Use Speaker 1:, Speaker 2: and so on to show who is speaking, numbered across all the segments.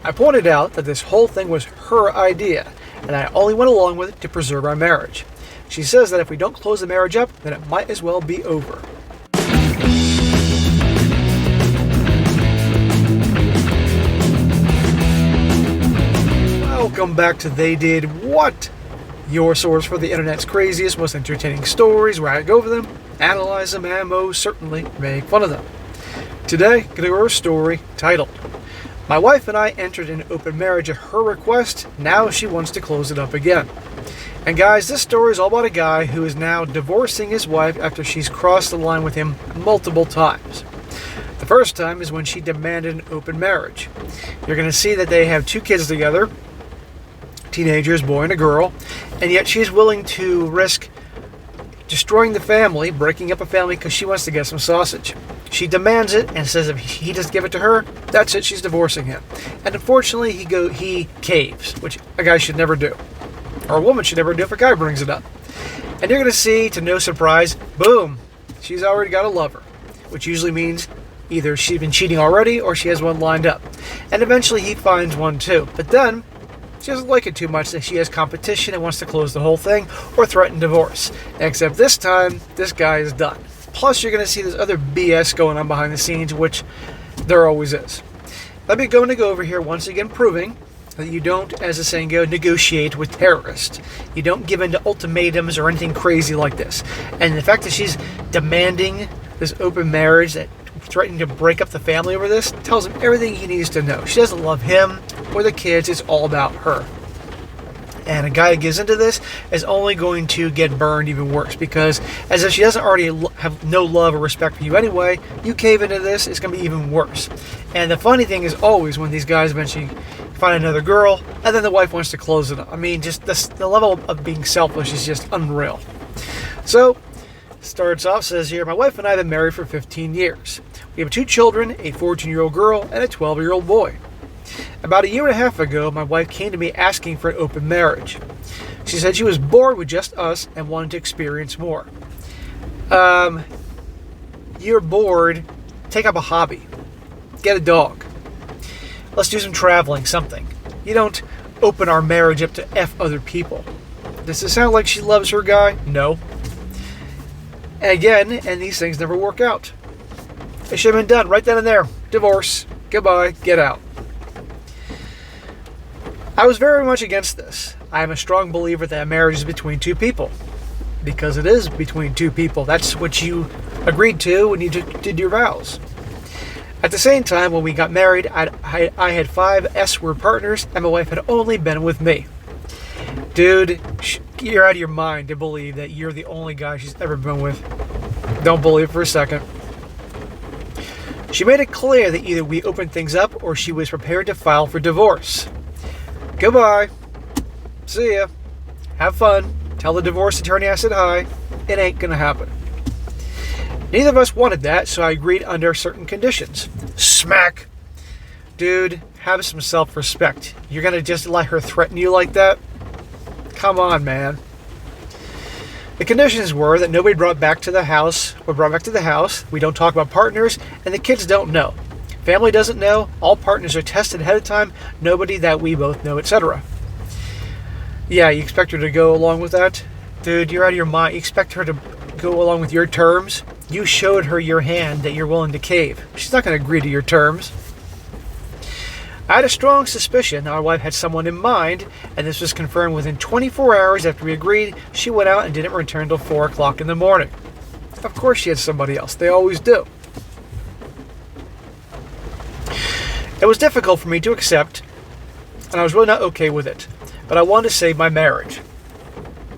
Speaker 1: I pointed out that this whole thing was her idea, and I only went along with it to preserve our marriage. She says that if we don't close the marriage up, then it might as well be over. Welcome back to They Did What? Your source for the internet's craziest, most entertaining stories, where I go over them, analyze them, and most certainly make fun of them. Today, going to go over a story titled, "My wife and I entered an open marriage at her request. Now she wants to close it up again." And guys, this story is all about a guy who is now divorcing his wife after she's crossed the line with him multiple times. The first time is when she demanded an open marriage. You're going to see that they have 2 kids together, teenagers, boy and a girl, and yet she's willing to risk destroying the family, breaking up a family, because she wants to get some sausage. She demands it and says if he doesn't give it to her, that's it, she's divorcing him. And unfortunately, he caves, which a guy should never do. Or a woman should never do if a guy brings it up. And you're going to see, to no surprise, boom, she's already got a lover, which usually means either she's been cheating already or she has one lined up. And eventually he finds one too. But then she doesn't like it too much that she has competition and wants to close the whole thing or threaten divorce. Except this time, this guy is done. Plus, you're going to see this other BS going on behind the scenes, which there always is. Let me go over here once again, proving that you don't, as the saying goes, negotiate with terrorists. You don't give in to ultimatums or anything crazy like this. And the fact that she's demanding this open marriage, that threatening to break up the family over this, tells him everything he needs to know. She doesn't love him or the kids. It's all about her. And a guy who gives into this is only going to get burned even worse, because as if she doesn't already have no love or respect for you anyway, you cave into this, it's going to be even worse. And the funny thing is always when these guys eventually find another girl and then the wife wants to close it up. I mean, just the level of being selfish is just unreal. So, starts off, says here, "My wife and I have been married for 15 years. We have 2 children, a 14-year-old girl and a 12-year-old boy. About a year and a half ago, my wife came to me asking for an open marriage. She said she was bored with just us and wanted to experience more." You're bored, take up a hobby. Get a dog. Let's do some traveling, something. You don't open our marriage up to F other people. Does it sound like she loves her guy? No. Again, and these things never work out. It should have been done right then and there. Divorce. Goodbye. Get out. I was very much against this. I am a strong believer that marriage is between 2 people. Because it is between 2 people. That's what you agreed to when you did your vows. At the same time, when we got married, I had 5 S-word partners, and my wife had only been with me. Dude, you're out of your mind to believe that you're the only guy she's ever been with. Don't believe it for a second. She made it clear that either we opened things up or she was prepared to file for divorce. Goodbye. See ya. Have fun. Tell the divorce attorney I said hi. It ain't gonna happen. Neither of us wanted that, so I agreed under certain conditions. Smack. Dude, have some self-respect. You're gonna just let her threaten you like that? Come on, man. The conditions were that nobody brought back to the house, we don't talk about partners, and the kids don't know. Family doesn't know, all partners are tested ahead of time, nobody that we both know, etc. Yeah, you expect her to go along with that? Dude, you're out of your mind. You expect her to go along with your terms? You showed her your hand that you're willing to cave. She's not going to agree to your terms. I had a strong suspicion our wife had someone in mind, and this was confirmed within 24 hours after we agreed. She went out and didn't return till 4 o'clock in the morning. Of course she had somebody else. They always do. It was difficult for me to accept, and I was really not okay with it. But I wanted to save my marriage.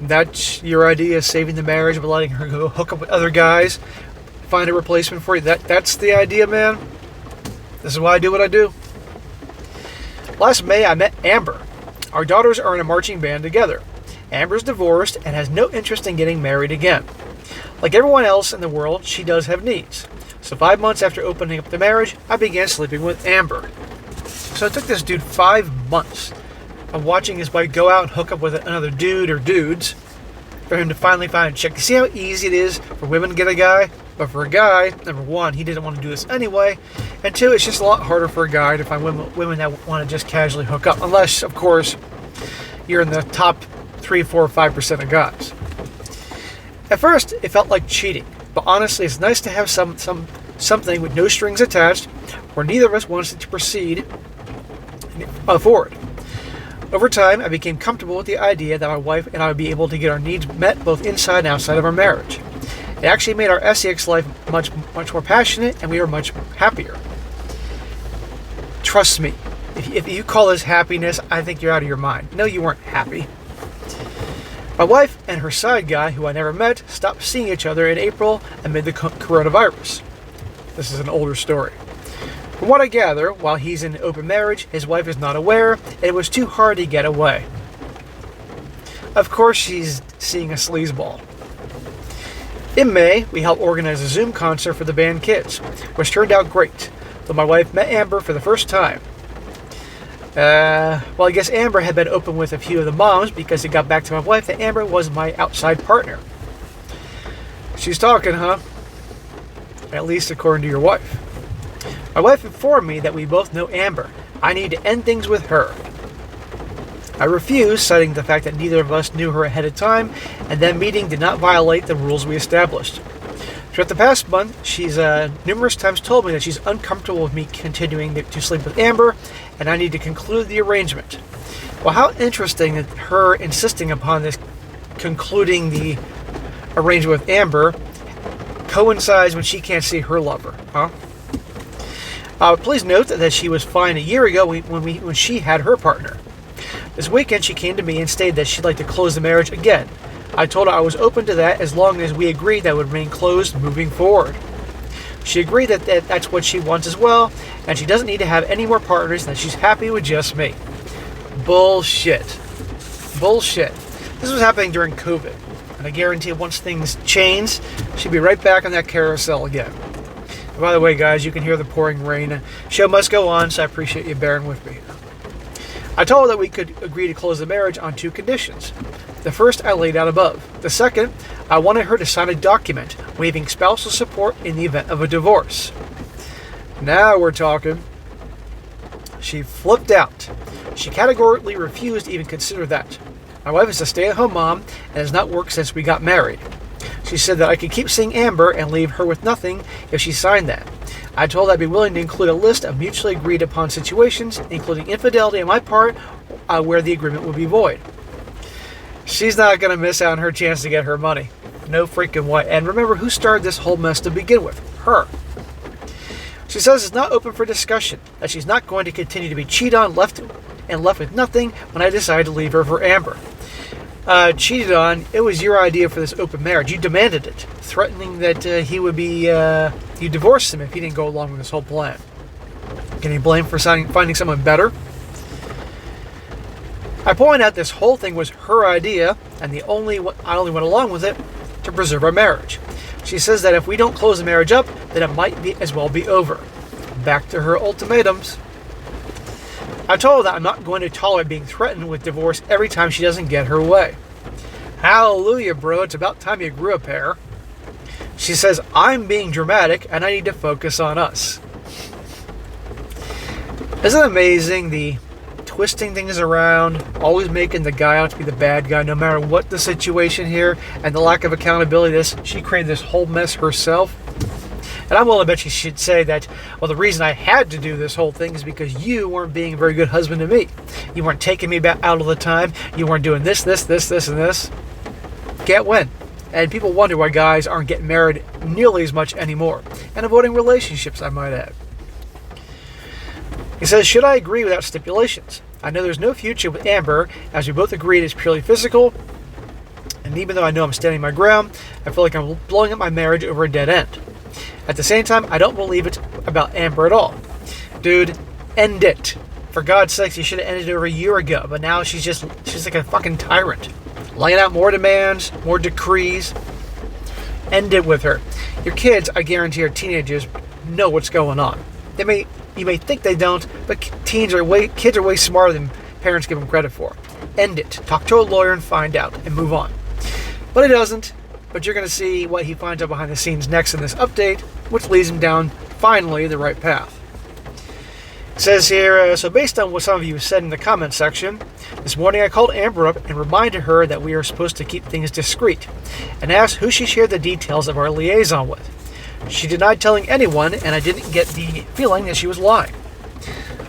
Speaker 1: That's your idea of saving the marriage by letting her go hook up with other guys, find a replacement for you. That's the idea, man. This is why I do what I do. Last May, I met Amber. Our daughters are in a marching band together. Amber's divorced and has no interest in getting married again. Like everyone else in the world, she does have needs. So 5 months after opening up the marriage, I began sleeping with Amber. So it took this dude 5 months of watching his wife go out and hook up with another dude or dudes for him to finally find a chick. You see how easy it is for women to get a guy? But for a guy, number one, he didn't want to do this anyway, and two, it's just a lot harder for a guy to find women that want to just casually hook up, unless, of course, you're in the top 3, 4, 5% of guys. At first, it felt like cheating, but honestly, it's nice to have something with no strings attached, where neither of us wants to proceed forward. Over time, I became comfortable with the idea that my wife and I would be able to get our needs met both inside and outside of our marriage. It actually made our sex life much more passionate, and we were much happier. Trust me, if you call this happiness, I think you're out of your mind. No, you weren't happy. My wife and her side guy, who I never met, stopped seeing each other in April amid the coronavirus. This is an older story. From what I gather, while he's in an open marriage, his wife is not aware, and it was too hard to get away. Of course she's seeing a sleazeball. In May, we helped organize a Zoom concert for the band Kids, which turned out great, though my wife met Amber for the first time. Well, I guess Amber had been open with a few of the moms because it got back to my wife that Amber was my outside partner. She's talking, huh? At least according to your wife. My wife informed me that we both know Amber. I need to end things with her. I refused, citing the fact that neither of us knew her ahead of time, and that meeting did not violate the rules we established. Throughout the past month, she's numerous times told me that she's uncomfortable with me continuing to sleep with Amber, and I need to conclude the arrangement. Well, how interesting that her insisting upon this concluding the arrangement with Amber coincides when she can't see her lover, huh? Please note that she was fine a year ago when she had her partner. This weekend she came to me and stated that she'd like to close the marriage again. I told her I was open to that as long as we agreed that it would remain closed moving forward. She agreed that that's what she wants as well, and she doesn't need to have any more partners, and that she's happy with just me. Bullshit. Bullshit. This was happening during COVID, and I guarantee once things change, she'll be right back on that carousel again. And by the way, guys, you can hear the pouring rain. Show must go on, so I appreciate you bearing with me. I told her that we could agree to close the marriage on 2 conditions. The first I laid out above. The second, I wanted her to sign a document waiving spousal support in the event of a divorce. Now we're talking. She flipped out. She categorically refused to even consider that. My wife is a stay-at-home mom and has not worked since we got married. She said that I could keep seeing Amber and leave her with nothing if she signed that. I told her I'd be willing to include a list of mutually agreed upon situations, including infidelity on my part, where the agreement would be void. She's not going to miss out on her chance to get her money. No freaking way. And remember, who started this whole mess to begin with? Her. She says it's not open for discussion, that she's not going to continue to be cheated on, left with nothing when I decided to leave her for Amber. Cheated on, it was your idea for this open marriage. You demanded it, threatening that you divorced him if he didn't go along with this whole plan. Can you blame for finding someone better? I point out this whole thing was her idea, and I only went along with it to preserve our marriage. She says that if we don't close the marriage up, then it might as well be over. Back to her ultimatums. I told her that I'm not going to tolerate being threatened with divorce every time she doesn't get her way. Hallelujah, bro, it's about time you grew a pair. She says, I'm being dramatic and I need to focus on us. Isn't it amazing, the twisting things around, always making the guy out to be the bad guy no matter what the situation here, and the lack of accountability? She created this whole mess herself. And I'm willing to bet she should say that, well, the reason I had to do this whole thing is because you weren't being a very good husband to me. You weren't taking me back out all the time. You weren't doing this, and this. Can't win. And people wonder why guys aren't getting married nearly as much anymore, and avoiding relationships, I might add. He says, should I agree without stipulations? I know there's no future with Amber, as we both agreed it's purely physical, and even though I know I'm standing my ground, I feel like I'm blowing up my marriage over a dead end. At the same time, I don't believe it's about Amber at all. Dude, end it. For God's sakes, you should have ended it over a year ago, but now she's like a fucking tyrant. Laying out more demands, more decrees. End it with her. Your kids, I guarantee, are teenagers, know what's going on. You may think they don't, but kids are way smarter than parents give them credit for. End it. Talk to a lawyer and find out, and move on. But he doesn't. but you're going to see what he finds out behind the scenes next in this update, which leads him down, finally, the right path. It says here, so based on what some of you said in the comment section, this morning I called Amber up and reminded her that we are supposed to keep things discreet, and asked who she shared the details of our liaison with. She denied telling anyone, and I didn't get the feeling that she was lying.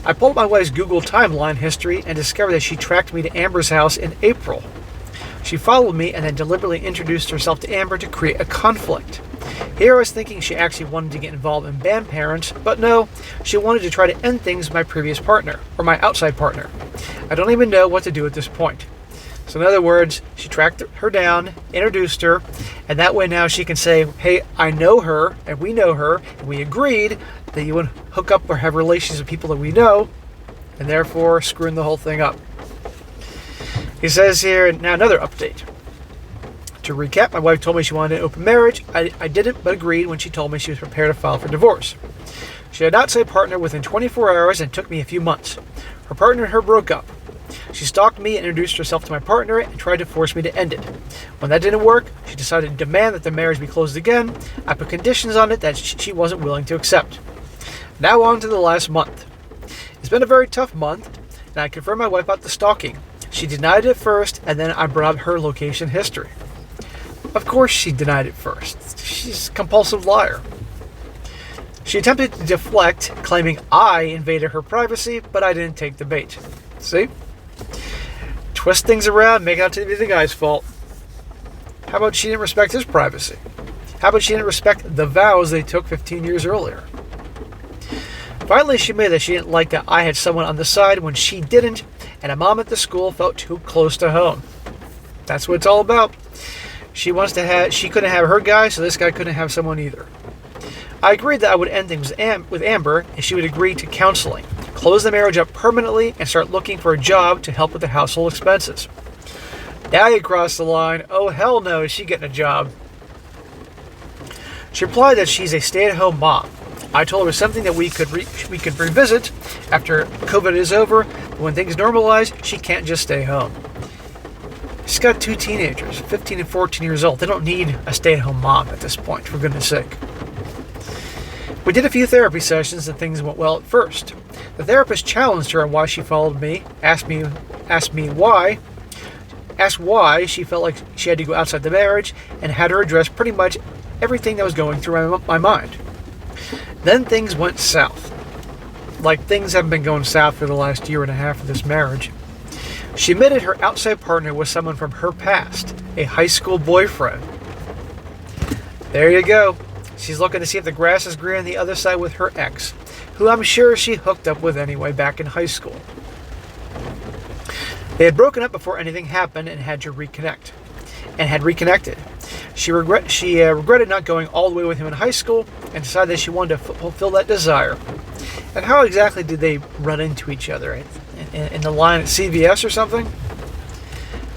Speaker 1: I pulled my wife's Google timeline history and discovered that she tracked me to Amber's house in April. She followed me and then deliberately introduced herself to Amber to create a conflict. Here I was thinking she actually wanted to get involved in band parents, but no, she wanted to try to end things with my previous partner, or my outside partner. I don't even know what to do at this point. So in other words, she tracked her down, introduced her, and that way now she can say, hey, I know her, and we know her, and we agreed that you would hook up or have relations with people that we know, and therefore screwing the whole thing up. He says here, now another update. To recap, my wife told me she wanted an open marriage. I didn't, but agreed when she told me she was prepared to file for divorce. She had an outside partner within 24 hours and took me a few months. Her partner and her broke up. She stalked me and introduced herself to my partner and tried to force me to end it. When that didn't work, she decided to demand that the marriage be closed again. I put conditions on it that she wasn't willing to accept. Now on to the last month. It's been a very tough month, and I confirmed my wife about the stalking. She denied it first, and then I brought up her location history. Of course she denied it first. She's a compulsive liar. She attempted to deflect, claiming I invaded her privacy, but I didn't take the bait. See? Twist things around, make it out to be the guy's fault. How about she didn't respect his privacy? How about she didn't respect the vows they took 15 years earlier? Finally, she admitted that she didn't like that I had someone on the side when she didn't, and a mom at the school felt too close to home. That's what it's all about. She couldn't have her guy, so this guy couldn't have someone either. I agreed that I would end things with Amber, and she would agree to counseling, close the marriage up permanently, and start looking for a job to help with the household expenses. Now you cross the line. Oh, hell no, is she getting a job? She replied that she's a stay-at-home mom. I told her it was something that we could revisit after COVID is over, but when things normalize, she can't just stay home. She's got two teenagers, 15 and 14 years old. They don't need a stay-at-home mom at this point, for goodness sake. We did a few therapy sessions and things went well at first. The therapist challenged her on why she followed me, asked why she felt like she had to go outside the marriage, and had her address pretty much everything that was going through my mind. Then things went south. Like things haven't been going south for the last year and a half of this marriage. She admitted her outside partner was someone from her past, a high school boyfriend. There you go. She's looking to see if the grass is green on the other side with her ex, who I'm sure she hooked up with anyway back in high school. They had broken up before anything happened and had reconnected. She regretted not going all the way with him in high school and decided that she wanted to fulfill that desire. And how exactly did they run into each other? In the line at CVS or something?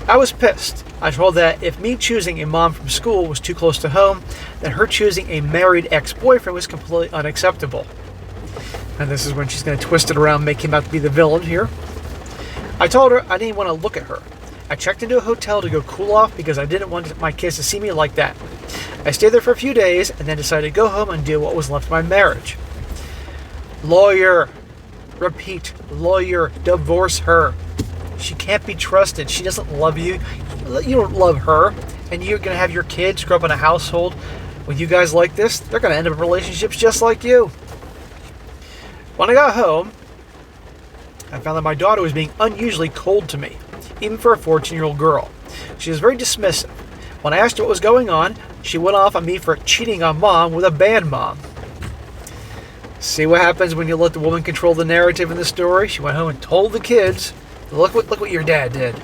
Speaker 1: I was pissed. I told that if me choosing a mom from school was too close to home, then her choosing a married ex-boyfriend was completely unacceptable. And this is when she's going to twist it around, make him out to be the villain here. I told her I didn't want to look at her. I checked into a hotel to go cool off because I didn't want my kids to see me like that. I stayed there for a few days and then decided to go home and deal with what was left of my marriage. Lawyer. Repeat. Lawyer. Divorce her. She can't be trusted. She doesn't love you. You don't love her. And you're going to have your kids grow up in a household with you guys like this. They're going to end up in relationships just like you. When I got home, I found that my daughter was being unusually cold to me, even for a 14-year-old girl. She was very dismissive. When I asked her what was going on, she went off on me for cheating on mom with a band mom. See what happens when you let the woman control the narrative in the story? She went home and told the kids, look what your dad did.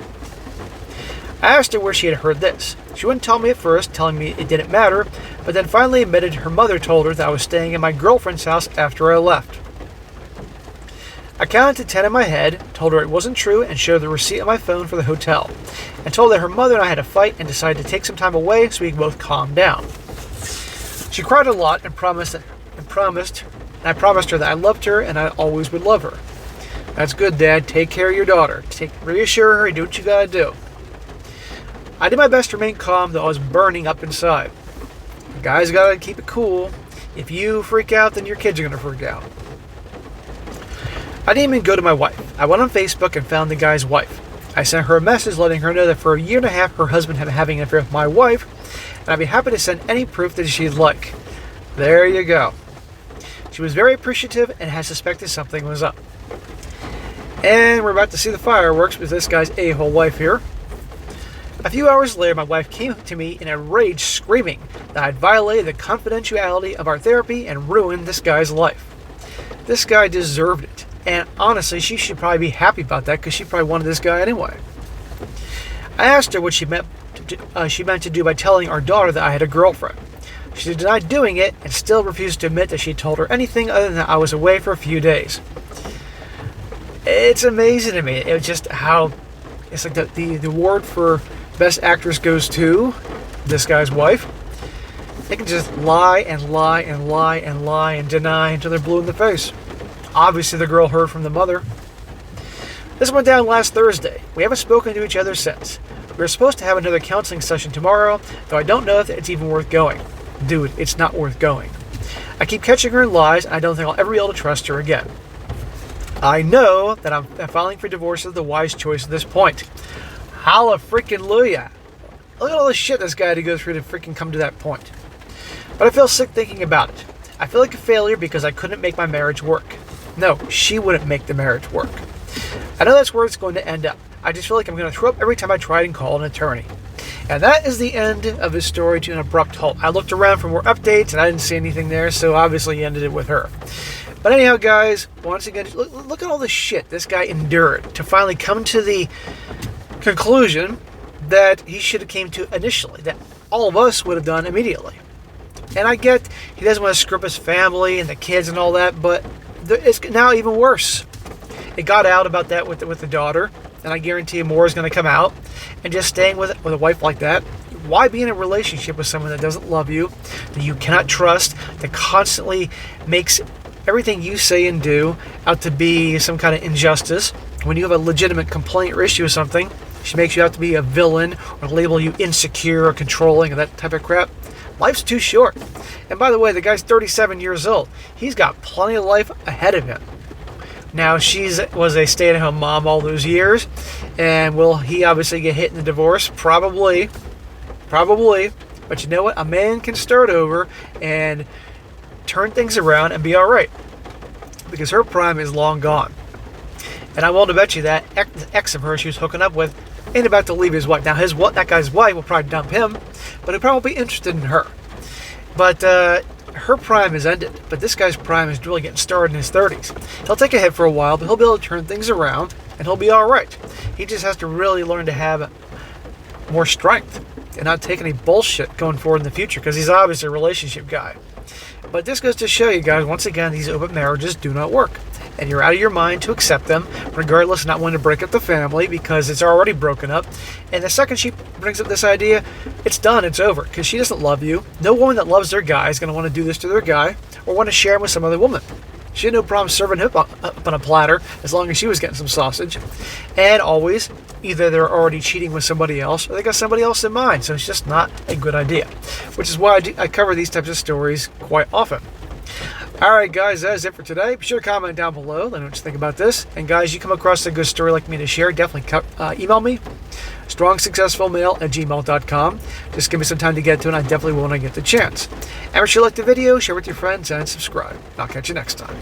Speaker 1: I asked her where she had heard this. She wouldn't tell me at first, telling me it didn't matter, but then finally admitted her mother told her that I was staying in my girlfriend's house after I left. I counted to 10 in my head, told her it wasn't true, and showed the receipt on my phone for the hotel, and told her her mother and I had a fight and decided to take some time away so we could both calm down. She cried a lot and I promised her that I loved her and I always would love her. That's good, Dad. Take care of your daughter. Reassure her and do what you gotta do. I did my best to remain calm, though I was burning up inside. You guys gotta keep it cool. If you freak out, then your kids are gonna freak out. I didn't even go to my wife. I went on Facebook and found the guy's wife. I sent her a message letting her know that for a year and a half her husband had been having an affair with my wife, and I'd be happy to send any proof that she'd like. There you go. She was very appreciative and had suspected something was up. And we're about to see the fireworks with this guy's a-hole wife here. A few hours later, my wife came to me in a rage, screaming that I'd violated the confidentiality of our therapy and ruined this guy's life. This guy deserved it. And honestly, she should probably be happy about that because she probably wanted this guy anyway. I asked her what she meant to do by telling our daughter that I had a girlfriend. She denied doing it and still refused to admit that she told her anything other than that I was away for a few days. It's amazing to me. It's just how it's like the award for best actress goes to this guy's wife. They can just lie and lie and lie and lie and deny until they're blue in the face. Obviously, the girl heard from the mother. This went down last Thursday. We haven't spoken to each other since. We were supposed to have another counseling session tomorrow, though I don't know if it's even worth going. Dude, it's not worth going. I keep catching her in lies, and I don't think I'll ever be able to trust her again. I know that I'm filing for divorce is the wise choice at this point. Holla freaking Luya. Look at all the shit this guy had to go through to freaking come to that point. But I feel sick thinking about it. I feel like a failure because I couldn't make my marriage work. No, she wouldn't make the marriage work. I know that's where it's going to end up. I just feel like I'm going to throw up every time I try and call an attorney. And that is the end of his story to an abrupt halt. I looked around for more updates and I didn't see anything there, so obviously he ended it with her. But anyhow, guys, once again, look at all the shit this guy endured to finally come to the conclusion that he should have came to initially, that all of us would have done immediately. And I get he doesn't want to screw up his family and the kids and all that, but it's now even worse. It got out about that with the daughter, and I guarantee you more is going to come out. And just staying with a wife like that, why be in a relationship with someone that doesn't love you, that you cannot trust, that constantly makes everything you say and do out to be some kind of injustice? When you have a legitimate complaint or issue with something, she makes you out to be a villain or label you insecure or controlling or that type of crap. Life's too short. And by the way, the guy's 37 years old. He's got plenty of life ahead of him. Now, she was a stay-at-home mom all those years. And will he obviously get hit in the divorce? Probably. But you know what? A man can start over and turn things around and be all right. Because her prime is long gone. And I'm willing to bet you that ex of hers she was hooking up with ain't about to leave his wife. Now, that guy's wife will probably dump him, but he'll probably be interested in her. But her prime is ended. But this guy's prime is really getting started in his 30s. He'll take a hit for a while, but he'll be able to turn things around, and he'll be all right. He just has to really learn to have more strength and not take any bullshit going forward in the future, because he's obviously a relationship guy. But this goes to show you guys, once again, these open marriages do not work. And you're out of your mind to accept them, regardless of not wanting to break up the family because it's already broken up. And the second she brings up this idea, it's done, it's over, because she doesn't love you. No woman that loves their guy is going to want to do this to their guy or want to share him with some other woman. She had no problem serving him up on a platter as long as she was getting some sausage. And always, either they're already cheating with somebody else or they got somebody else in mind. So it's just not a good idea, which is why I cover these types of stories quite often. Alright guys, that is it for today. Be sure to comment down below. Let me know what you think about this. And guys, you come across a good story like me to share, definitely email me, strongsuccessfulmale@gmail.com. Just give me some time to get to it, and I definitely will when I get the chance. And if you like the video, share with your friends and subscribe. I'll catch you next time.